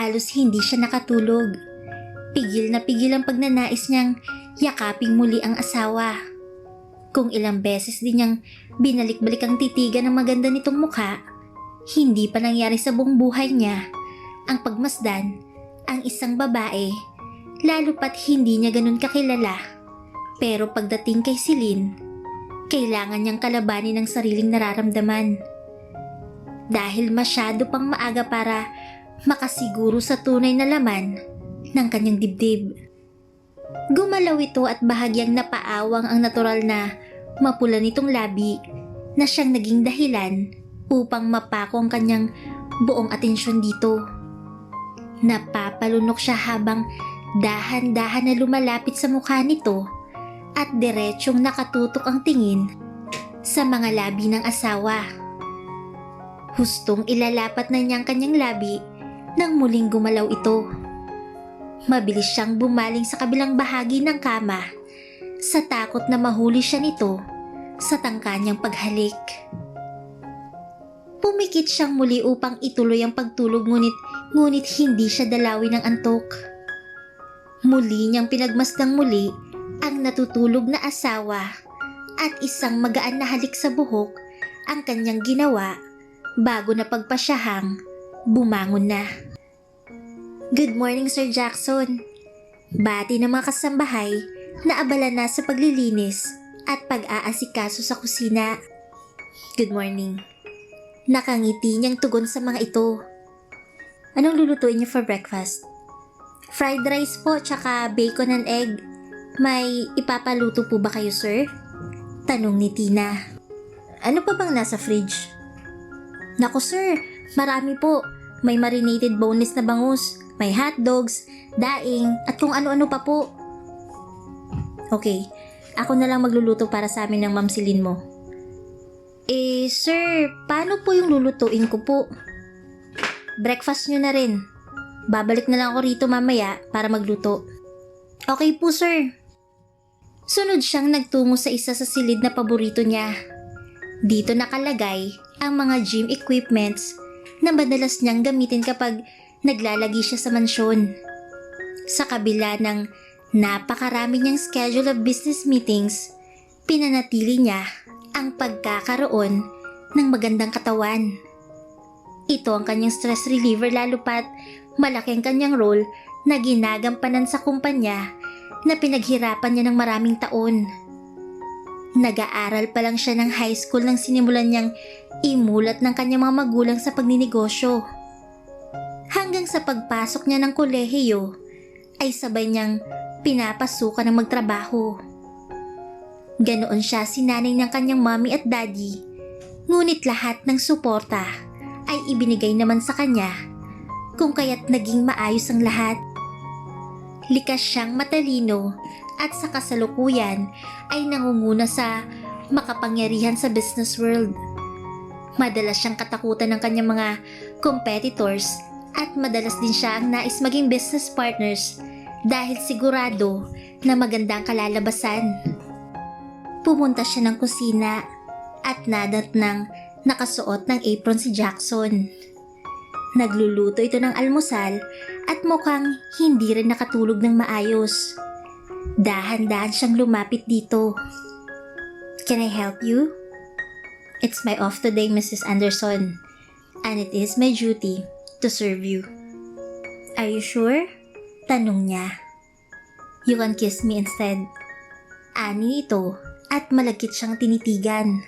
halos hindi siya nakatulog. Pigil na pigil ang pagnanais niyang yakaping muli ang asawa. Kung ilang beses din niyang binalik-balik ang titigan ng maganda nitong mukha, hindi pa nangyari sa buong buhay niya ang pagmasdan ang isang babae, lalo pat hindi niya ganun kakilala. Pero pagdating kay Celine, kailangan niyang kalabanin ang sariling nararamdaman. Dahil masyado pang maaga para makasiguro sa tunay na laman ng kanyang dibdib. Gumalaw ito at bahagyang napaawang ang natural na mapula nitong labi na siyang naging dahilan upang mapako ang kanyang buong atensyon dito. Napapalunok siya habang dahan-dahan na lumalapit sa mukha nito at diretsong nakatutok ang tingin sa mga labi ng asawa. Hustong ilalapat na niyang kanyang labi nang muling gumalaw ito. Mabilis siyang bumaling sa kabilang bahagi ng kama sa takot na mahuli siya nito sa tangka niyang paghalik. Pumikit siyang muli upang ituloy ang pagtulog ngunit hindi siya dalawin ng antok. Muli niyang pinagmasdang muli ang natutulog na asawa at isang magaan na halik sa buhok ang kanyang ginawa bago na pagpasyahang bumangon na. Good morning, Sir Jackson. Bati ng mga kasambahay na abala na sa paglilinis at pag-aasikaso sa kusina. Good morning. Nakangiti niyang tugon sa mga ito. Anong lulutuin niyo for breakfast? Fried rice po tsaka bacon and egg. May ipapaluto po ba kayo, sir? Tanong ni Tina. Ano pa bang nasa fridge? Naku sir, marami po. May marinated boneless na bangus, may hotdogs, daing, at kung ano-ano pa po. Okay, ako na lang magluluto para sa amin ng Ma'am Celine mo. Sir, paano po yung lulutuin ko po? Breakfast nyo na rin. Babalik na lang ako rito mamaya para magluto. Okay po sir. Sunod siyang nagtungo sa isa sa silid na paborito niya. Dito nakalagay ang mga gym equipments na madalas niyang gamitin kapag naglalagi siya sa mansyon. Sa kabila ng napakarami niyang schedule of business meetings, pinanatili niya ang pagkakaroon ng magandang katawan. Ito ang kanyang stress reliever lalo pat malaki ang kanyang role na ginagampanan sa kumpanya na pinaghirapan niya ng maraming taon. Nag-aaral pa lang siya ng high school nang sinimulan niyang imulat ng kanyang mga magulang sa pagninegosyo. Hanggang sa pagpasok niya ng kolehiyo ay sabay niyang pinapasukan ng magtrabaho. Ganoon siya sinanay ng kanyang mommy at daddy, ngunit lahat ng suporta ay ibinigay naman sa kanya kung kaya't naging maayos ang lahat. Likas siyang matalino at sa kasalukuyan ay nangunguna sa makapangyarihan sa business world. Madalas siyang katakutan ng kanyang mga competitors at madalas din siya ang nais maging business partners dahil sigurado na maganda ang kalalabasan. Pumunta siya ng kusina at nadatnang nakasuot ng apron si Jackson. Nagluluto ito ng almusal at mukhang hindi rin nakatulog ng maayos. Dahan-dahan siyang lumapit dito. Can I help you? It's my off today, Mrs. Anderson, and it is my duty to serve you. Are you sure? Tanong niya. You can kiss me instead. Ani ito at malagkit siyang tinitigan.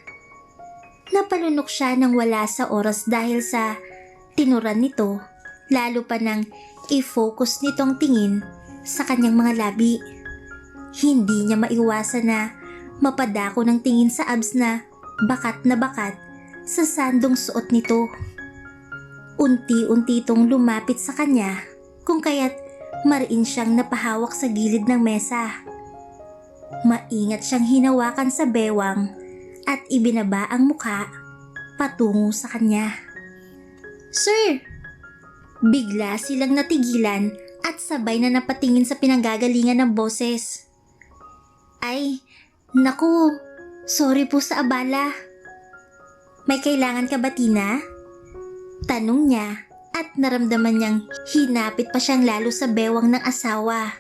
Napalunok siya nang wala sa oras dahil sa tinuran nito, lalo pa nang i-focus nitong tingin sa kanyang mga labi. Hindi niya maiwasan na mapadako ng tingin sa abs na bakat sa sandong suot nito. Unti-unti itong lumapit sa kanya kung kaya't mariin siyang napahawak sa gilid ng mesa. Maingat siyang hinawakan sa bewang at ibinaba ang mukha patungo sa kanya. Sir! Bigla silang natigilan at sabay na napatingin sa pinanggagalingan ng boses. Ay, naku, sorry po sa abala. May kailangan ka ba, Tina? Tanong niya at naramdaman niyang hinapit pa siyang lalo sa bewang ng asawa.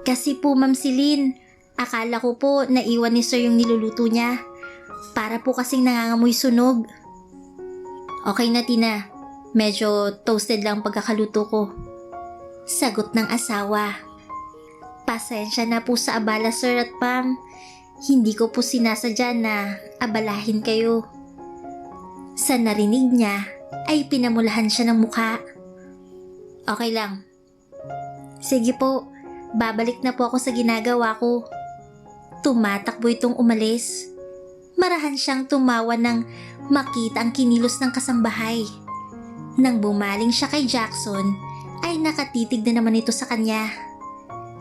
Kasi po Ma'am Celine, akala ko po naiwan ni Sir yung niluluto niya. Para po kasing nangangamoy sunog. Okay na Tina, medyo toasted lang pagkakaluto ko. Sagot ng asawa. Pasensya na po sa abala Sir at Pam. Hindi ko po sinasadya na abalahin kayo. Sa narinig niya ay pinamulahan siya ng mukha. Okay lang. Sige po, babalik na po ako sa ginagawa ko. Tumatakbo itong umalis. Marahan siyang tumawa nang makita ang kinilos ng kasambahay. Nang bumaling siya kay Jackson, ay nakatitig na naman ito sa kanya.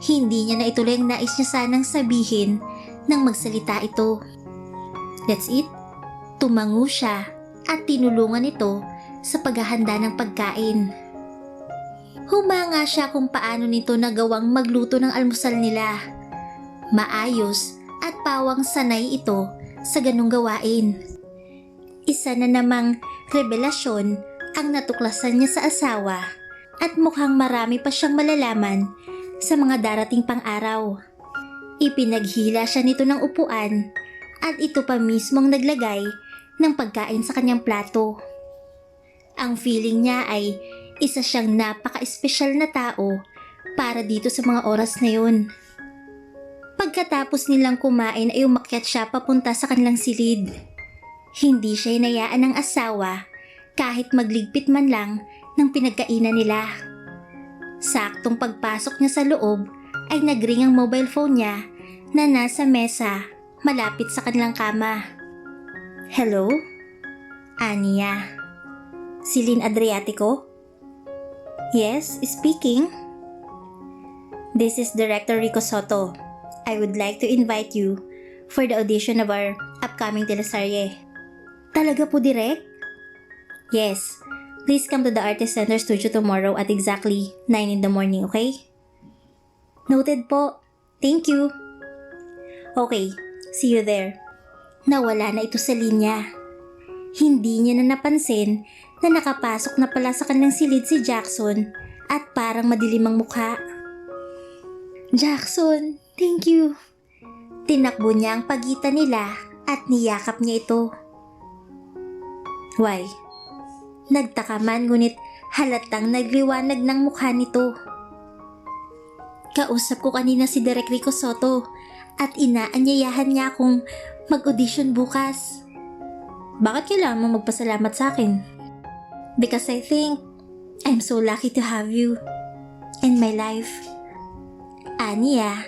Hindi niya na ituloy ang nais niya sanang sabihin nang magsalita ito. That's it. Tumango siya at tinulungan ito sa paghahanda ng pagkain. Humanga siya kung paano nito nagawang magluto ng almusal nila. Maayos at pawang sanay ito sa ganong gawain. Isa na namang revelasyon ang natuklasan niya sa asawa at mukhang marami pa siyang malalaman sa mga darating pang araw. Ipinaghila siya nito ng upuan at ito pa mismong naglagay ng pagkain sa kanyang plato. Ang feeling niya ay isa siyang napaka-espesyal na tao para dito sa mga oras na yun. Pagkatapos nilang kumain ay umakyat siya papunta sa kanilang silid. Hindi siya hinayaan ng asawa kahit magligpit man lang ng pinagkainan nila. Saktong pagpasok niya sa loob ay nagring ang mobile phone niya na nasa mesa malapit sa kanilang kama. Hello? Ania? Celine Adriatico? Yes, speaking. This is Director Rico Soto. I would like to invite you for the audition of our upcoming teleserye. Talaga po, Direk? Yes. Please come to the Artist Center Studio tomorrow at exactly 9 in the morning, okay? Noted po. Thank you. Okay, see you there. Nawala na ito sa linya. Hindi niya na napansin na nakapasok na pala sa kanilang silid si Jackson at parang madilim ang mukha. Jackson, thank you. Tinakbo niya ang pagitan nila at niyakap niya ito. Why? Nagtaka man ngunit halatang nagliwanag ng mukha nito. Kausap ko kanina si Direk Rico Soto at inaanyayahan niya akong mag-audition bukas. Bakit kailangan mo magpasalamat sa akin? Because I think I'm so lucky to have you in my life. Aniya,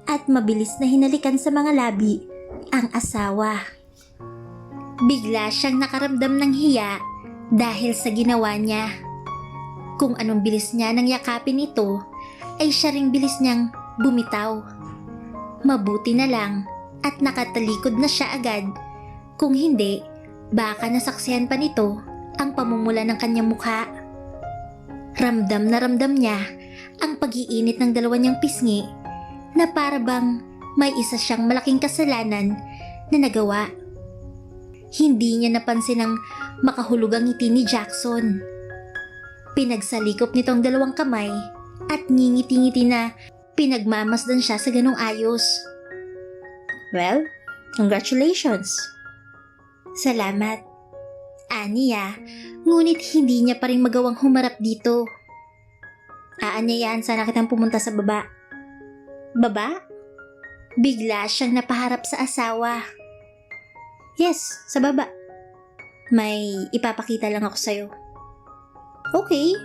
at mabilis na hinalikan sa mga labi ang asawa. Bigla siyang nakaramdam ng hiya dahil sa ginawa niya. Kung anong bilis niya nang yakapin ito, ay siya ring bilis niyang bumitaw. Mabuti na lang at nakatalikod na siya agad. Kung hindi, baka nasaksihan pa nito ang pamumula ng kanyang mukha. Ramdam na ramdam niya ang pag-iinit ng dalawa niyang pisngi na para bang may isa siyang malaking kasalanan na nagawa. Hindi niya napansin ang makahulugang ngiti ni Jackson. Pinagsalikop nito ang dalawang kamay at ngingiti-ngiti na pinagmamasdan siya sa ganong ayos. Well, congratulations. Salamat. Aniya, ngunit hindi niya pa rin magawang humarap dito. Aanyayahan sana kitang pumunta sa baba. Baba? Bigla siyang napaharap sa asawa. Yes, sa baba. May ipapakita lang ako sa'yo. Okay.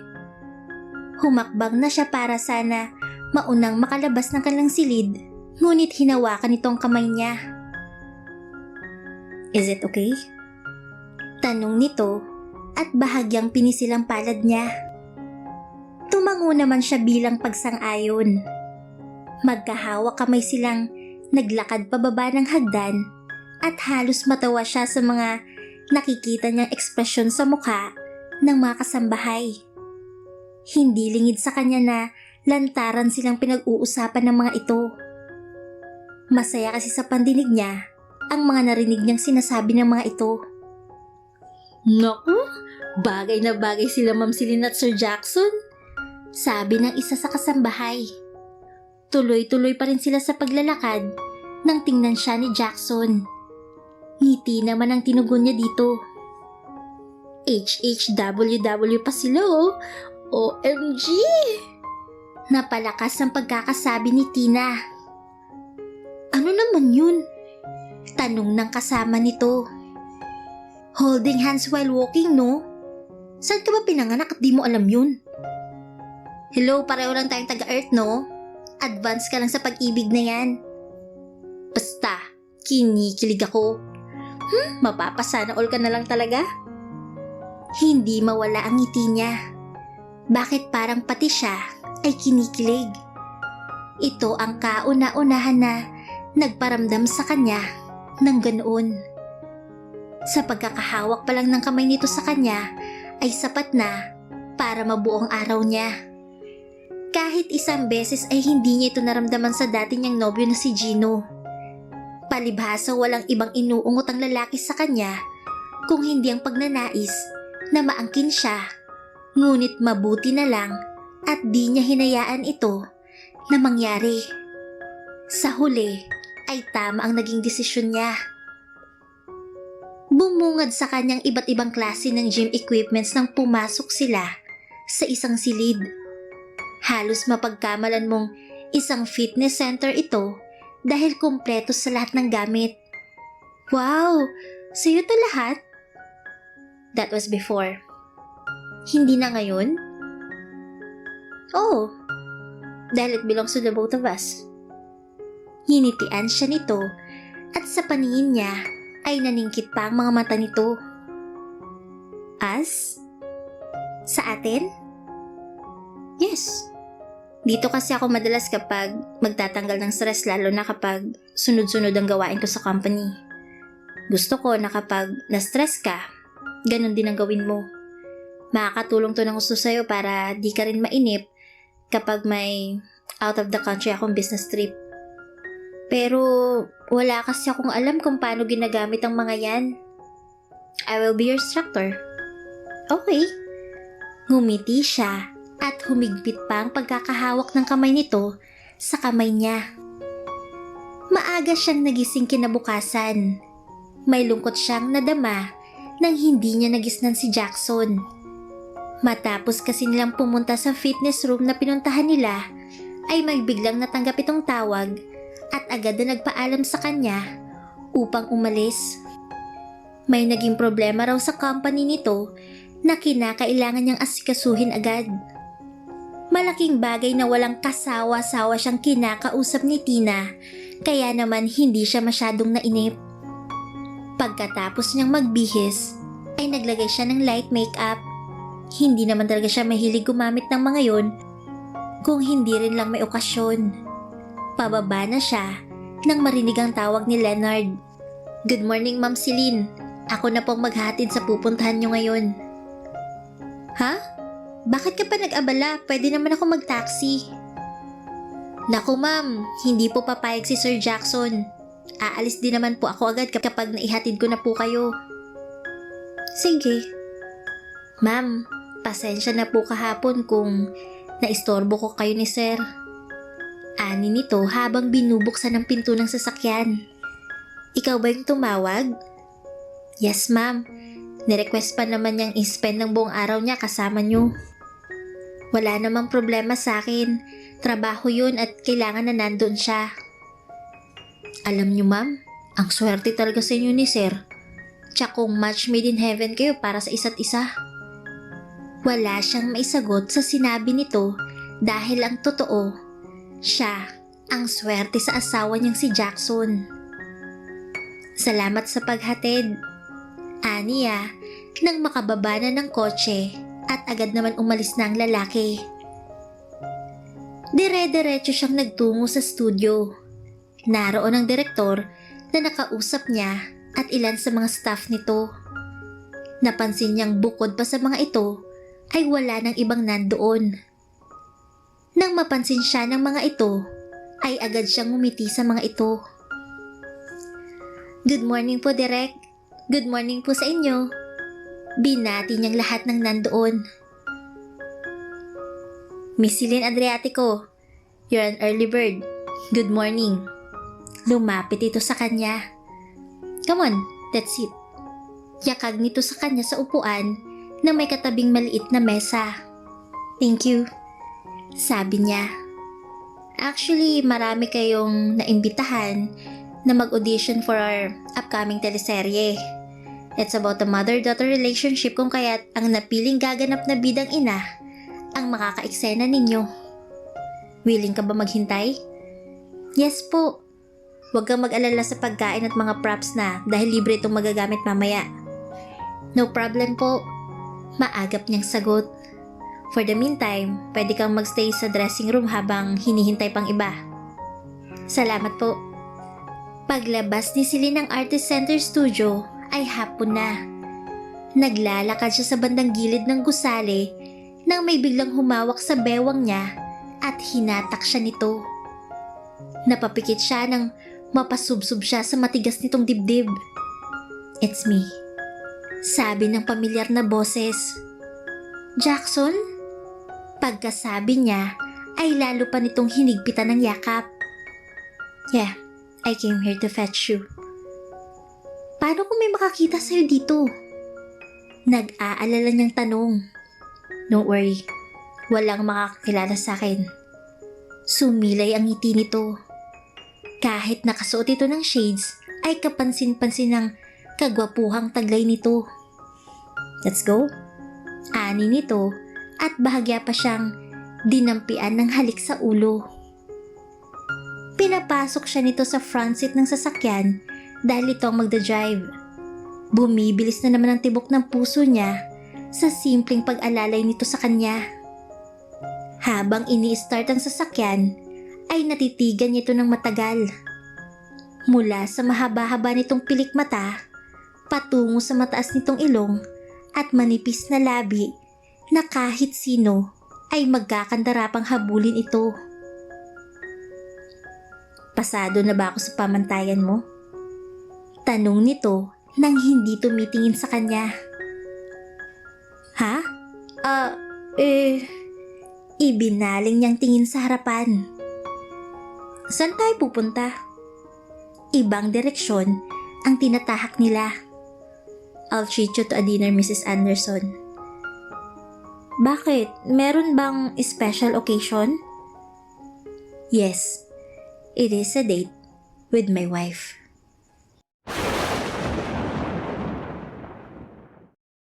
Humakbang na siya para sana maunang makalabas ng kanilang silid, ngunit hinawakan itong kamay niya. Is it okay? Tanong nito at bahagyang pinisilang palad niya. Tumango naman siya bilang pagsang-ayon. Magkahawak kamay silang naglakad pababa ng hagdan at halos matawa siya sa mga nakikita niyang ekspresyon sa mukha ng mga kasambahay. Hindi lingid sa kanya na lantaran silang pinag-uusapan ng mga ito. Masaya kasi sa pandinig niya ang mga narinig niyang sinasabi ng mga ito. Naku, Bagay na bagay sila Ma'am Celine at Sir Jackson, sabi ng isa sa kasambahay. Tuloy-tuloy pa rin sila sa paglalakad nang tingnan siya ni Jackson. Ngiti naman ang tinugon niya dito. HHWW pa sila oh. OMG! Napalakas ang pagkakasabi ni Tina. Ano naman yun? Tanong ng kasama nito. Holding hands while walking, no? Saan ka ba pinanganak at di mo alam yun? Hello, pareho lang tayong taga-Earth, no? Advance ka lang sa pag-ibig na yan. Basta, kinikilig ako. Mapapasana all ka na lang talaga? Hindi mawala ang ngiti niya. Bakit parang pati siya ay kinikilig? Ito ang kauna-unahan na nagparamdam sa kanya ng ganoon. Sa pagkakahawak pa lang ng kamay nito sa kanya ay sapat na para mabuo ang araw niya. Kahit isang beses ay hindi niya ito naramdaman sa dati niyang nobyo na si Gino. Palibhasa walang ibang inuungot ang lalaki sa kanya kung hindi ang pagnanais na maangkin siya. Ngunit mabuti na lang at di niya hinayaan ito na mangyari. Sa huli ay tama ang naging desisyon niya. Bumungad sa kanyang iba't ibang klase ng gym equipments nang pumasok sila sa isang silid. Halos mapagkamalan mong isang fitness center ito dahil kumpleto sa lahat ng gamit. Wow! Sa'yo to lahat? That was before. Hindi na ngayon? Oo. Dahil it belongs to the both of us. Hinitian siya nito at sa paningin niya ay naningkit pa ang mga mata nito. Us? Sa atin? Yes. Dito kasi ako madalas kapag magtatanggal ng stress, lalo na kapag sunod-sunod ang gawain ko sa company. Gusto ko na kapag na-stress ka, ganun din ang gawin mo. Makakatulong to ng gusto sa'yo para di ka rin mainip kapag may out of the country akong business trip. Pero wala kasi akong alam kung paano ginagamit ang mga yan. I will be your instructor. Okay. Ngumiti siya at humigpit pa ang pagkakahawak ng kamay nito sa kamay niya. Maaga siyang nagising kinabukasan. May lungkot siyang nadama nang hindi niya nagisnan si Jackson. Matapos kasi nilang pumunta sa fitness room na pinuntahan nila, ay may biglang natanggap itong tawag at agad na nagpaalam sa kanya upang umalis. May naging problema raw sa company nito na kinakailangan niyang asikasuhin agad. Malaking bagay na walang kasawa-sawa siyang kinakausap ni Tina, kaya naman hindi siya masyadong nainip. Pagkatapos niyang magbihis, ay naglagay siya ng light makeup. Hindi naman talaga siya mahilig gumamit ng mga yon kung hindi rin lang may okasyon. Pababa na siya nang marinig ang tawag ni Leonard. Good morning, Ma'am Celine. Ako na pong maghatid sa pupuntahan niyo ngayon. Ha? Bakit ka pa nag-abala? Pwede naman ako mag-taxi. Naku ma'am, hindi po papayag si Sir Jackson. Aalis din naman po ako agad kapag naihatid ko na po kayo. Sige. Ma'am, pasensya na po kahapon kung naistorbo ko kayo ni Sir. Ani nito habang binubuksan ang pinto ng sasakyan. Ikaw ba yung tumawag? Yes ma'am. Nirequest pa naman niyang i-spend ng buong araw niya kasama niyo. Wala namang problema sa akin. Trabaho yun at kailangan na nandun siya. Alam niyo ma'am, ang swerte talaga sa inyo ni Sir. Tsakong match made in heaven kayo para sa isa't isa. Wala siyang maisagot sa sinabi nito dahil ang totoo, siya ang swerte sa asawa niyang si Jackson. Salamat sa paghatid. Aniya, nang makababa na ng kotse at agad naman umalis na ang lalaki. Dire-diretso siyang nagtungo sa studio. Naroon ang direktor na nakausap niya at ilan sa mga staff nito. Napansin niyang bukod pa sa mga ito ay wala ng ibang nandoon. Nang mapansin siya ng mga ito, ay agad siyang ngumiti sa mga ito. Good morning po, Direk. Good morning po sa inyo. Binati niyang lahat ng nandoon. Miss Celine Adriatico, you're an early bird. Good morning. Lumapit ito sa kanya. Come on, let's sit. Yakag nito sa kanya sa upuan na may katabing maliit na mesa. Thank you, sabi niya. Actually, marami kayong naimbitahan na mag-audition for our upcoming teleserye. It's about a mother-daughter relationship kung kaya't ang napiling gaganap na bidang ina ang makakaeksena ninyo. Willing ka ba maghintay? Yes po. Huwag kang mag-alala sa pagkain at mga props na dahil libre itong magagamit mamaya. No problem po. Maagap niyang sagot. For the meantime, pwede kang magstay sa dressing room habang hinihintay pang iba. Salamat po. Paglabas ni Celine ng Artist Center Studio ay hapon na. Naglalakad siya sa bandang gilid ng gusali nang may biglang humawak sa bewang niya at hinatak siya nito. Napapikit siya nang mapasubsob siya sa matigas nitong dibdib. It's me, sabi ng pamilyar na boses. Jackson? Pagkasabi niya ay lalo pa nitong hinigpitan ng yakap. Yeah, I came here to fetch you. Paano kung may makakita sa'yo dito? Nag-aalala niyang tanong. Don't worry, walang makakakilala sa akin. Sumilay ang ngiti nito. Kahit nakasuot ito ng shades, ay kapansin-pansin ng kagwapuhang taglay nito. Let's go. Ani nito at bahagya pa siyang dinampian ng halik sa ulo. Pinapasok siya nito sa front seat ng sasakyan dahil ito ang magda-drive. Bumibilis na naman ang tibok ng puso niya sa simpleng pag-alalay nito sa kanya. Habang ini-start ang sasakyan, ay natitigan niya ito ng matagal. Mula sa mahaba-haba nitong pilik mata, patungo sa mataas nitong ilong at manipis na labi na kahit sino ay magkakandarapang habulin ito. Pasado na ba ako sa pamantayan mo? Tanong nito nang hindi tumitingin sa kanya. Ha? Ibinaling niyang tingin sa harapan. Saan tayo pupunta? Ibang direksyon ang tinatahak nila. I'll treat you to a dinner, Mrs. Anderson. Bakit? Meron bang special occasion? Yes, it is a date with my wife.